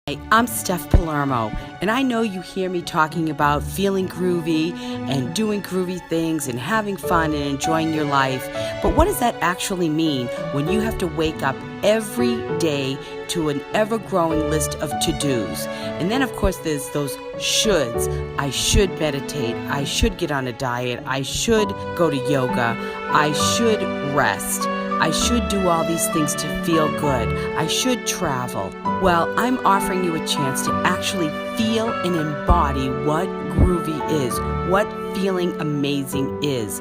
Hi, I'm Steph Palermo, and I know you hear me talking about feeling groovy and doing groovy things and having fun and enjoying your life. But what does that actually mean when you have to wake up every day to an ever-growing list of to-dos? And then, of course, there's those shoulds. I should meditate. I should get on a diet. I should go to yoga. I should rest. I should do all these things to feel good. I should travel. Well, I'm offering you a chance to actually feel and embody what groovy is, what feeling amazing is.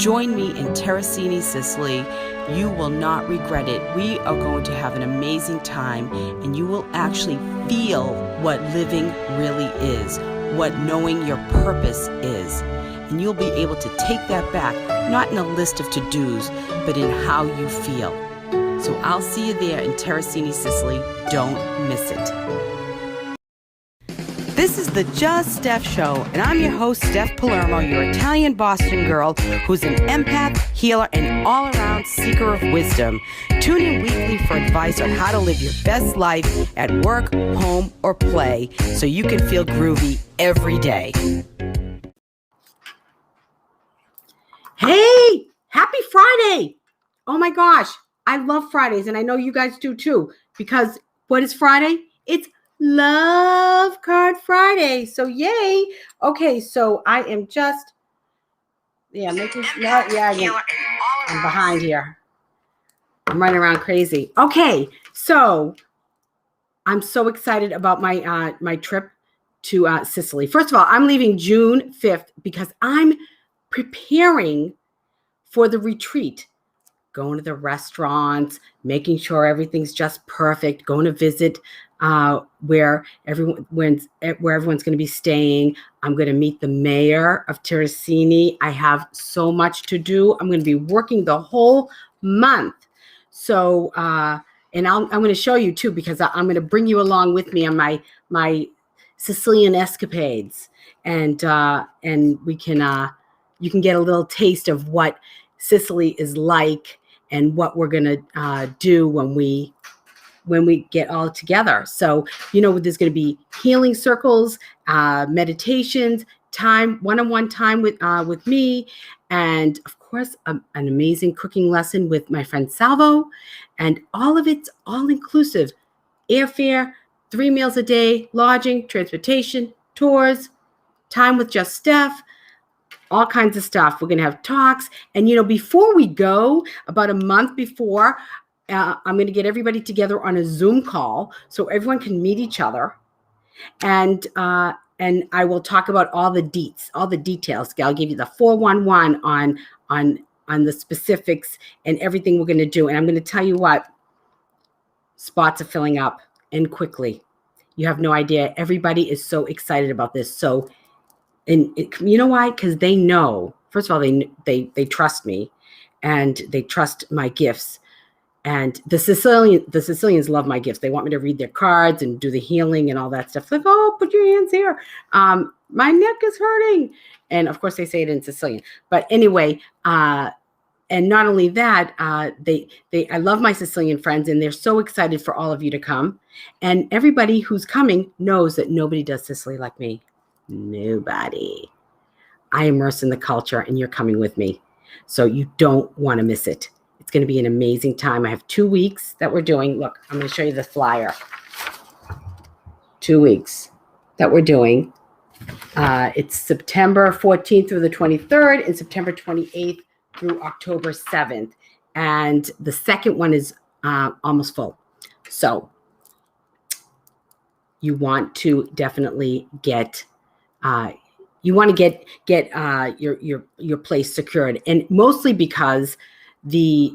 Join me in Terracini, Sicily. You will not regret it. We are going to have an amazing time, and you will actually feel what living really is, what knowing your purpose is. And you'll be able to take that back, not in a list of to-dos, but in how you feel. So I'll see you there in Terracini, Sicily. Don't miss it. This is the Just Steph Show, and I'm your host, Steph Palermo, your Italian Boston girl who's an empath, healer, and all-around seeker of wisdom. Tune in weekly for advice on how to live your best life at work, home, or play so you can feel groovy every day. Hey, happy Friday. Oh my gosh, I love Fridays, and I know you guys do too, because what is Friday? It's Love Card Friday. So yay. Okay, so I am just, I'm behind here. I'm running around crazy. Okay, so I'm so excited about my trip to Sicily. First of all, I'm leaving June 5th because I'm preparing for the retreat, going to the restaurants, making sure everything's just perfect, going to visit where everyone's going to be staying. I'm going to meet the mayor of Terracini. I have so much to do. I'm going to be working the whole month. So, and I'm going to show you too, because I'm going to bring you along with me on my Sicilian escapades, and we can. You can get a little taste of what Sicily is like and what we're going to do when we get all together. So, there's going to be healing circles, meditations, time, one-on-one time with me, and of course, an amazing cooking lesson with my friend Salvo, and all of it's all inclusive. Airfare, 3 meals a day, lodging, transportation, tours, time with just Steph, all kinds of stuff. We're going to have talks. And, before we go, about a month before, I'm going to get everybody together on a Zoom call so everyone can meet each other. And I will talk about all the details. I'll give you the 411 on the specifics and everything we're going to do. And I'm going to tell you what, spots are filling up, and quickly. You have no idea. Everybody is so excited about this. So, and you know why? Because they know, first of all, they trust me, and they trust my gifts. And the Sicilians love my gifts. They want me to read their cards and do the healing and all that stuff. Like, oh, put your hands here. My neck is hurting. And of course they say it in Sicilian. But anyway, and not only that, I love my Sicilian friends, and they're so excited for all of you to come. And everybody who's coming knows that nobody does Sicily like me. Nobody. I immerse in the culture, and you're coming with me. So you don't want to miss it. It's going to be an amazing time. I have 2 weeks that we're doing. Look, I'm going to show you the flyer. 2 weeks that we're doing. It's September 14th through the 23rd and September 28th through October 7th. And the second one is almost full. So you want to definitely get your place secured, and mostly because the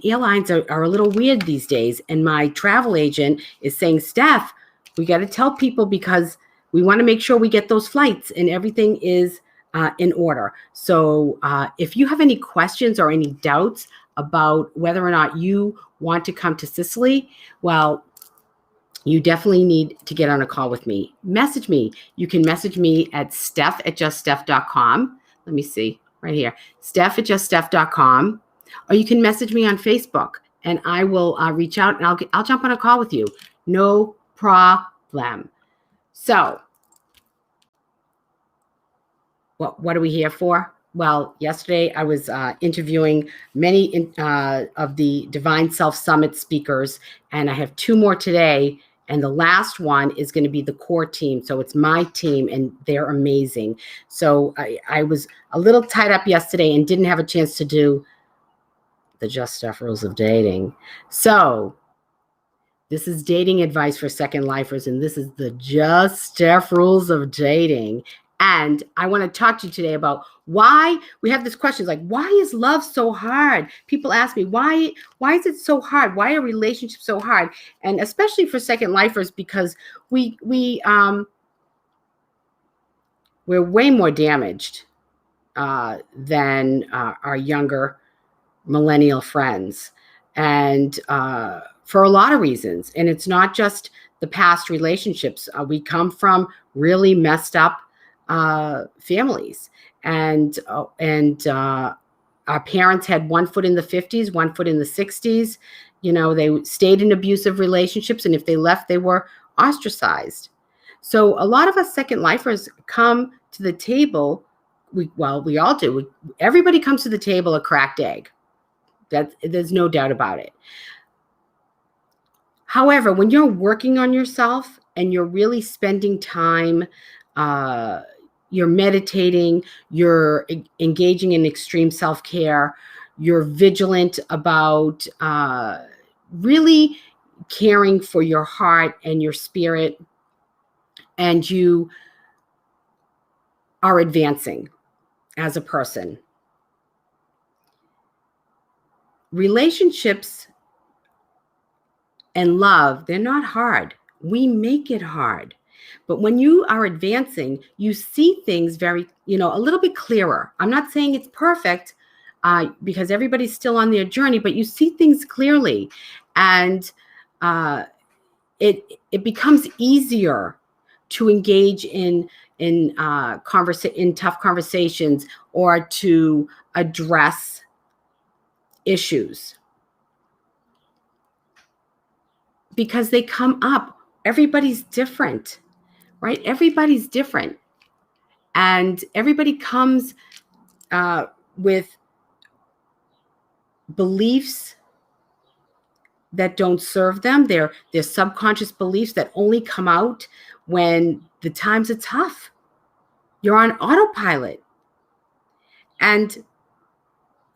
airlines are a little weird these days. And my travel agent is saying, Steph, we got to tell people, because we want to make sure we get those flights and everything is in order. So if you have any questions or any doubts about whether or not you want to come to Sicily, well, you definitely need to get on a call with me. Message me. You can message me at steph@juststeph.com. Let me see right here. Steph@juststeph.com. Or you can message me on Facebook, and I will reach out, and I'll jump on a call with you. No problem. them. So what are we here for? Well, yesterday I was interviewing many of the Divine Self Summit speakers, and I have 2 more today. And the last one is going to be the core team. So it's my team, and they're amazing. So I was a little tied up yesterday and didn't have a chance to do the Just Steph rules of dating. So this is dating advice for second lifers, and this is the Just Steph rules of dating. And I want to talk to you today about why we have this question, like, why is love so hard? People ask me, why is it so hard? Why are relationships so hard? And especially for second lifers, because we're way more damaged than our younger millennial friends. And for a lot of reasons. And it's not just the past relationships. We come from really messed up families, and our parents had one foot in the 50s, one foot in the 60s. They stayed in abusive relationships, and if they left, they were ostracized. So a lot of us second lifers come to the table. We all do. Everybody comes to the table a cracked egg. There's no doubt about it. However, when you're working on yourself and you're really spending time, you're meditating, you're engaging in extreme self-care, you're vigilant about really caring for your heart and your spirit, and you are advancing as a person. Relationships and love, they're not hard. We make it hard. But when you are advancing, you see things very, a little bit clearer. I'm not saying it's perfect because everybody's still on their journey, but you see things clearly. And it becomes easier to engage in tough conversations or to address issues, because they come up. Everybody's different, right? Everybody's different. And everybody comes with beliefs that don't serve them. They're subconscious beliefs that only come out when the times are tough. You're on autopilot. And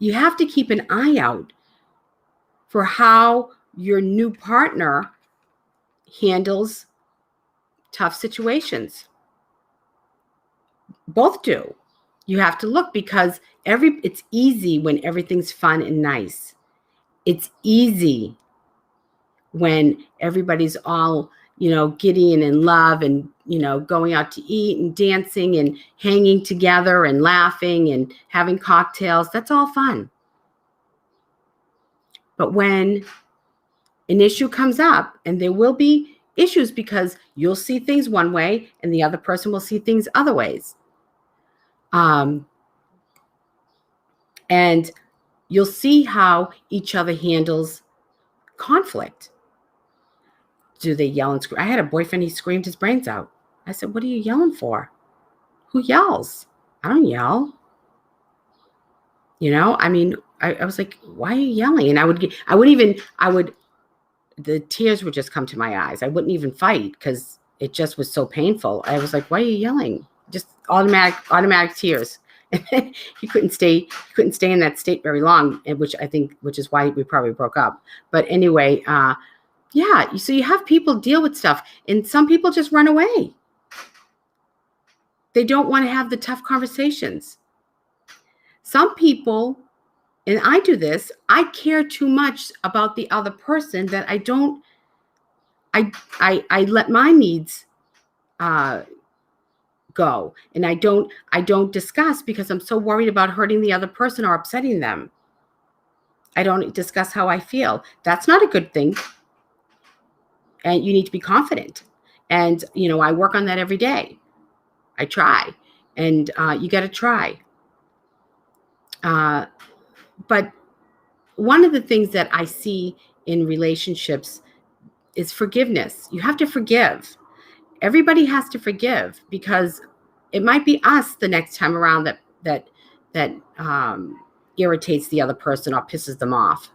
you have to keep an eye out for how your new partner handles tough situations. Both do. You have to look, because it's easy when everything's fun and nice. It's easy when everybody's all, giddy and in love and, going out to eat and dancing and hanging together and laughing and having cocktails. That's all fun. But when an issue comes up, and there will be issues because you'll see things one way and the other person will see things other ways. And you'll see how each other handles conflict. Do they yell and scream? I had a boyfriend, he screamed his brains out. I said, "What are you yelling for?" "Who yells?" "I don't yell." I was like, "Why are you yelling?" And the tears would just come to my eyes. I wouldn't even fight because it just was so painful. I was like, "Why are you yelling?" Just automatic tears. And he couldn't stay in that state very long, which is why we probably broke up. But anyway, yeah, so you have people deal with stuff, and some people just run away. They don't want to have the tough conversations. Some people, and I do this, I care too much about the other person that I let my needs go, and I don't discuss, because I'm so worried about hurting the other person or upsetting them. I don't discuss how I feel. That's not a good thing. And you need to be confident. And, I work on that every day. I try. And you got to try. But one of the things that I see in relationships is forgiveness. You have to forgive. everybody has to forgive, because it might be us the next time around that irritates the other person or pisses them off.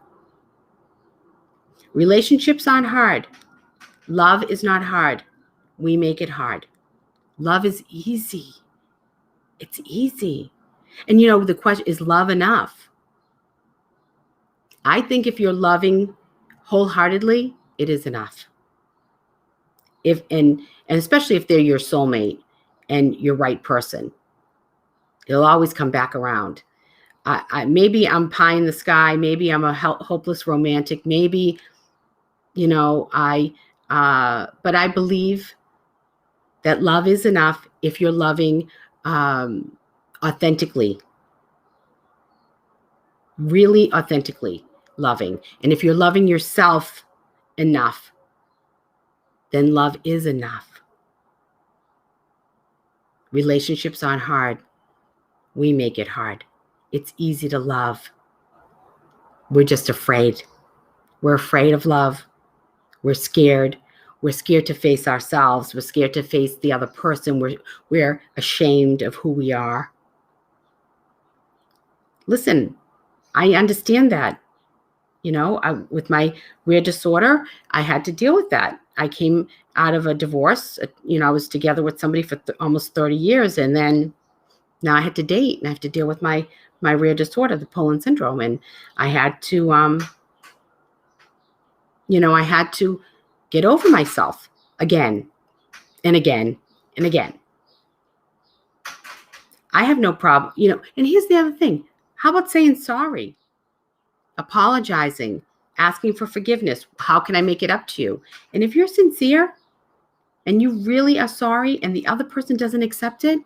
Relationships aren't hard. Love is not hard. We make it hard. Love is easy. It's easy. And the question is, love enough? I think if you're loving wholeheartedly, it is enough. And especially if they're your soulmate and your right person, it'll always come back around. Maybe I'm pie in the sky. Maybe I'm a hopeless romantic. Maybe, but I believe that love is enough if you're loving authentically, really authentically loving. And if you're loving yourself enough, then love is enough. Relationships aren't hard. We make it hard. It's easy to love. We're just afraid. We're afraid of love. We're scared. We're scared to face ourselves. We're scared to face the other person. We're ashamed of who we are. Listen, I understand that. With my weird disorder, I had to deal with that. I came out of a divorce. I was together with somebody for almost 30 years. And then now I had to date, and I have to deal with my rare disorder, the Poland syndrome. And I had to, I had to get over myself again and again and again. I have no problem, and here's the other thing. How about saying sorry? Apologizing, asking for forgiveness. How can I make it up to you? And if you're sincere and you really are sorry and the other person doesn't accept it,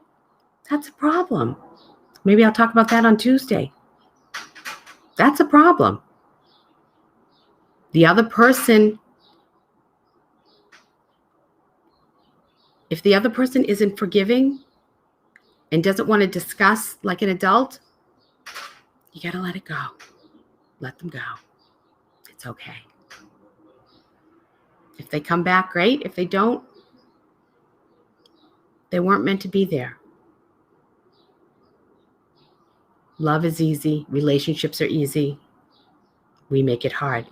that's a problem. Maybe I'll talk about that on Tuesday. That's a problem. The other person, if the other person isn't forgiving and doesn't want to discuss like an adult, you got to let it go. Let them go. It's okay. If they come back, great. If they don't, they weren't meant to be there. Love is easy. Relationships are easy. We make it hard.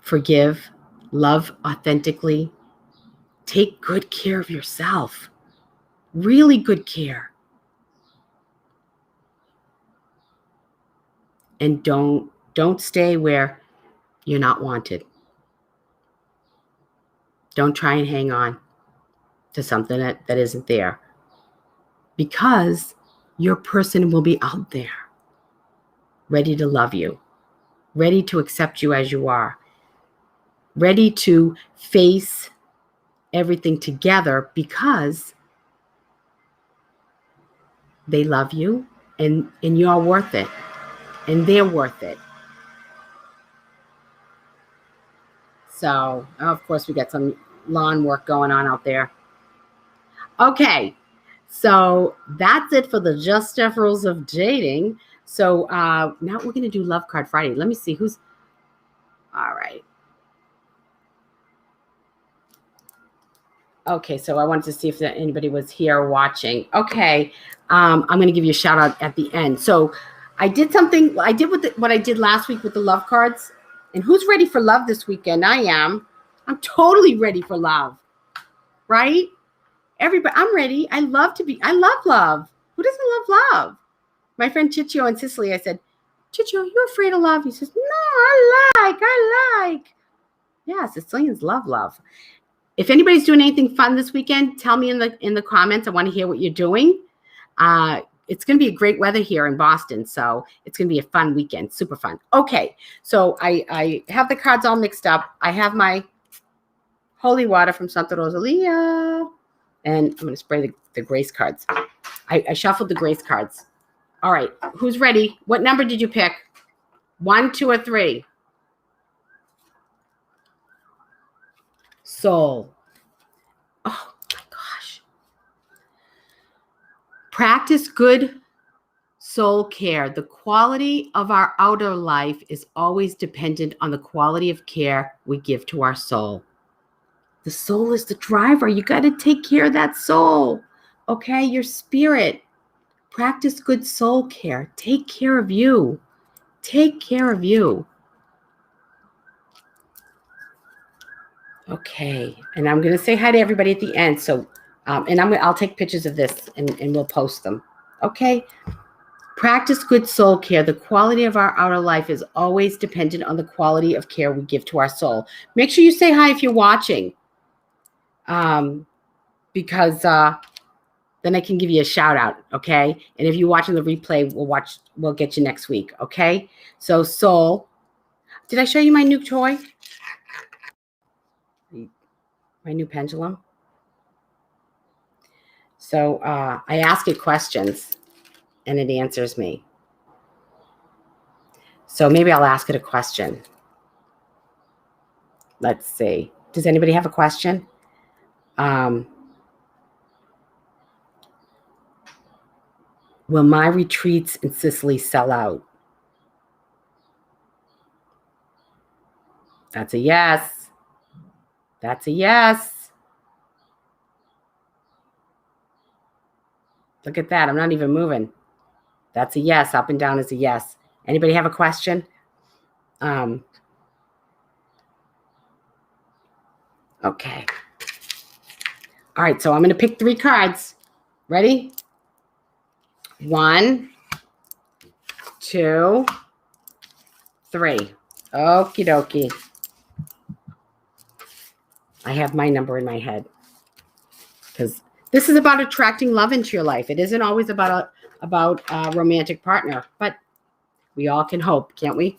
Forgive. Love authentically. Take good care of yourself. Really good care. And don't stay where you're not wanted. Don't try and hang on to something that isn't there, because your person will be out there ready to love you, ready to accept you as you are, ready to face everything together, because they love you and you're worth it and they're worth it. So, of course, we got some lawn work going on out there. Okay, so that's it for the Just Steph rules of dating. So now we're going to do Love Card Friday. Let me see who's. All right. Okay, so I wanted to see if anybody was here watching. Okay, I'm going to give you a shout out at the end. So I did something. I did what I did last week with the love cards. And who's ready for love this weekend? I am. I'm totally ready for love. Right? Everybody, I'm ready. I love love. Who doesn't love love? My friend Chicho in Sicily, I said, Chicho, you're afraid of love? He says, no, I like. Yeah, Sicilians love love. If anybody's doing anything fun this weekend, tell me in the comments. I want to hear what you're doing. It's going to be a great weather here in Boston, so it's going to be a fun weekend, super fun. Okay, so I have the cards all mixed up. I have my holy water from Santa Rosalia, and I'm going to spray the grace cards. I shuffled the grace cards. All right, who's ready? What number did you pick? 1, 2, or 3? Soul. Oh my gosh. Practice good soul care. The quality of our outer life is always dependent on the quality of care we give to our soul. The soul is the driver. You got to take care of that soul. Okay, your spirit. Practice good soul care. Take care of you. Take care of you. Okay, and I'm going to say hi to everybody at the end. So, and I'll take pictures of this and we'll post them. Okay. Practice good soul care. The quality of our outer life is always dependent on the quality of care we give to our soul. Make sure you say hi if you're watching, because then I can give you a shout out. Okay, and if you're watching the replay, we'll get you next week. Okay. So soul, did I show you my new toy? My new pendulum. So I ask it questions and it answers me. So maybe I'll ask it a question. Let's see. Does anybody have a question? Will my retreats in Sicily sell out? That's a yes. That's a yes. Look at that. I'm not even moving. That's a yes. Up and down is a yes. Anybody have a question? Okay. All right. So I'm going to pick 3 cards. Ready? 1, 2, 3. Okie dokie. I have my number in my head because this is about attracting love into your life. It isn't always about a romantic partner, but we all can hope, can't we?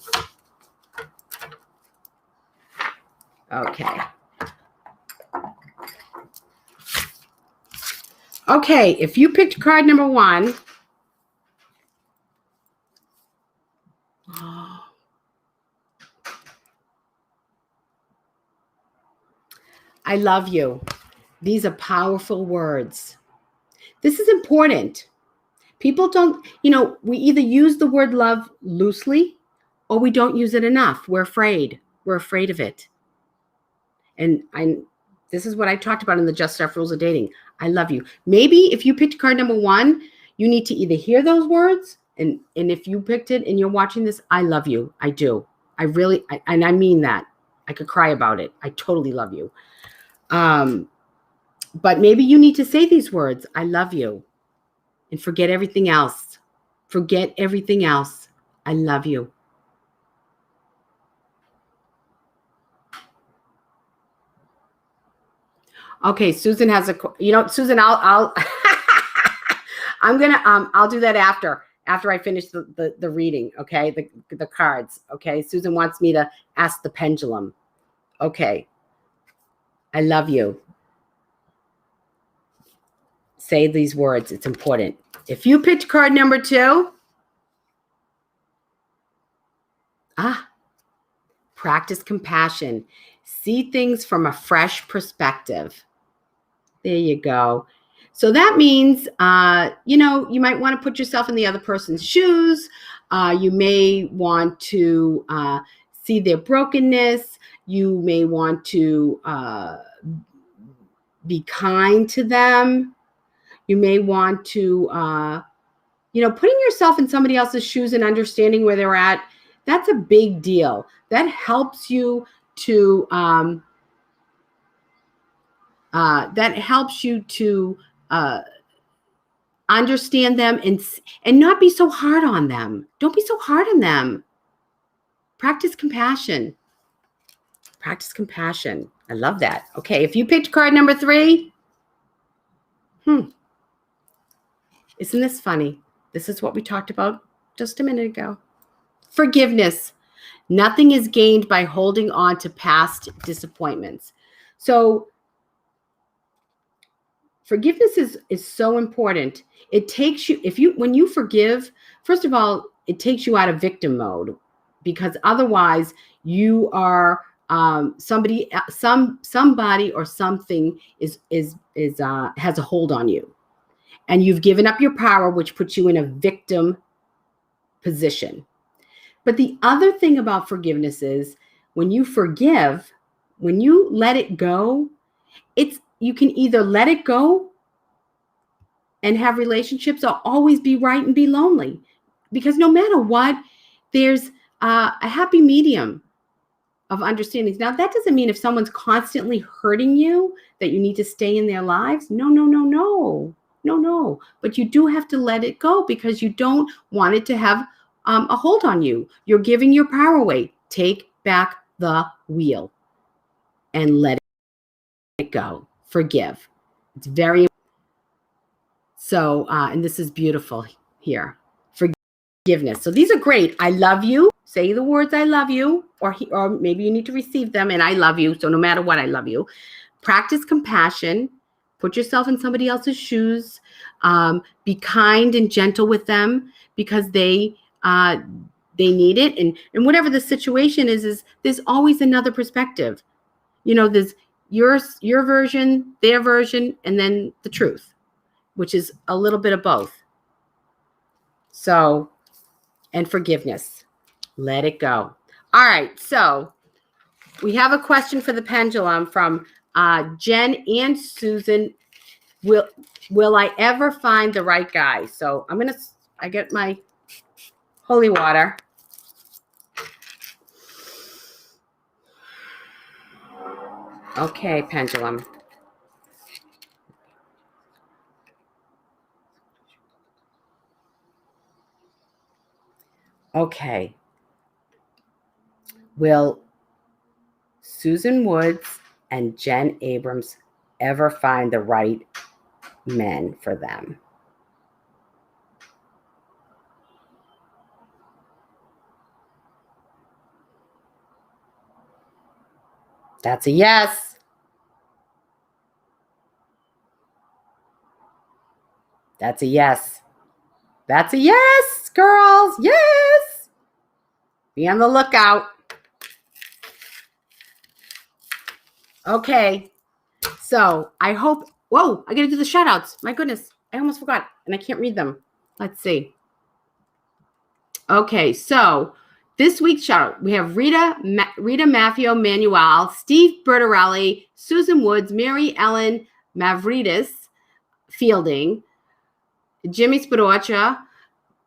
Okay. Okay, if you picked card number 1, I love you. These are powerful words. This is important. People don't, we either use the word love loosely or we don't use it enough. We're afraid. We're afraid of it. And this is what I talked about in the Just Steph Rules of Dating. I love you. Maybe if you picked card number 1, you need to either hear those words, and if you picked it and you're watching this, I love you. I do. I really, and I mean that. I could cry about it. I totally love you. But maybe you need to say these words, I love you, and forget everything else. Forget everything else. I love you. Okay, Susan has Susan, I'll I'm gonna I'll do that after I finish the reading. Okay, the cards. Okay, Susan wants me to ask the pendulum. Okay, I love you. Say these words. It's important. If you picked card number 2, practice compassion. See things from a fresh perspective. There you go. So that means, you might want to put yourself in the other person's shoes. You may want to see their brokenness. You may want to be kind to them. You may want to, putting yourself in somebody else's shoes and understanding where they're at. That's a big deal. That helps you to understand them and not be so hard on them. Don't be so hard on them. Practice compassion. Practice compassion. I love that. Okay, if you picked card number 3, isn't this funny? This is what we talked about just a minute ago. Forgiveness. Nothing is gained by holding on to past disappointments. So forgiveness is so important. It takes you, when you forgive, first of all, it takes you out of victim mode, because otherwise you are somebody or something has a hold on you, and you've given up your power, which puts you in a victim position. But the other thing about forgiveness is when you forgive, when you let it go, You can either let it go and have relationships, or always be right and be lonely. Because no matter what, there's a happy medium of understandings. Now, that doesn't mean if someone's constantly hurting you that you need to stay in their lives. No. But you do have to let it go, because you don't want it to have a hold on you. You're giving your power away. Take back the wheel and let it go. Forgive. It's very so, and this is beautiful here. Forgiveness. So these are great. I love you. Say the words "I love you," or maybe you need to receive them. And I love you. So no matter what, I love you. Practice compassion. Put yourself in somebody else's shoes. Be kind and gentle with them, because they need it. And whatever the situation is there's always another perspective. There's your version, their version, and then the truth, which is a little bit of both. So, and forgiveness. Let it go. All right. So we have a question for the pendulum from Jen and Susan. Will I ever find the right guy? So I get my holy water. Okay, pendulum. Okay. Will Susan Woods and Jen Abrams ever find the right men for them? That's a yes. That's a yes. That's a yes, girls. Yes. Be on the lookout. Okay. So I hope. Whoa, I got to do the shout outs. My goodness. I almost forgot, and I can't read them. Let's see. Okay. So this week's shout out, we have Rita Maffio Manuel, Steve Bertarelli, Susan Woods, Mary Ellen Mavridis Fielding, Jimmy Spadorcha,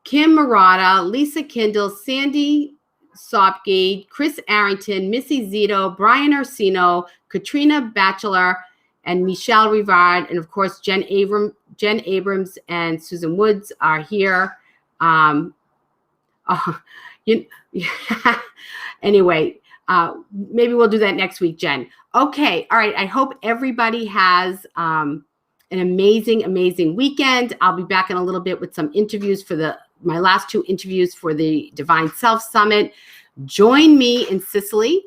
Kim Murata, Lisa Kindle, Sandy Sopke, Chris Arrington, Missy Zito, Brian Orsino, Katrina Batchelor, and Michelle Rivard, and of course Jen Abrams and Susan Woods are here. Anyway, maybe we'll do that next week, Jen. Okay, all right. I hope everybody has an amazing weekend. I'll be back in a little bit with some interviews for my last 2 interviews for the Divine Self Summit. Join me in Sicily.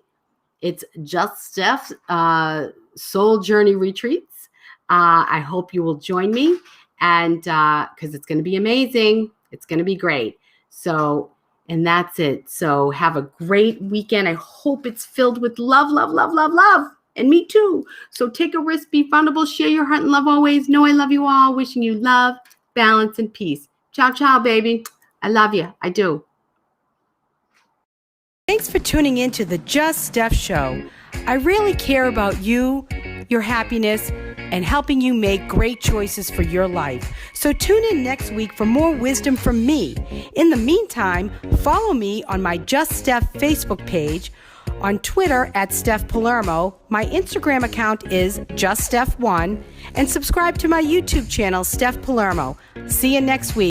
It's Just Steph Soul Journey Retreats. I hope you will join me, and because it's going to be amazing. It's going to be great. So, and that's it. So have a great weekend. I hope it's filled with love. And me too. So take a risk, be vulnerable, share your heart and love always. Know I love you all. Wishing you love, balance, and peace. Ciao, baby. I love you. I do. Thanks for tuning in to the Just Steph Show. I really care about you, your happiness, and helping you make great choices for your life. So tune in next week for more wisdom from me. In the meantime, follow me on my Just Steph Facebook page, on Twitter at Steph Palermo. My Instagram account is JustSteph1, and subscribe to my YouTube channel, Steph Palermo. See you next week.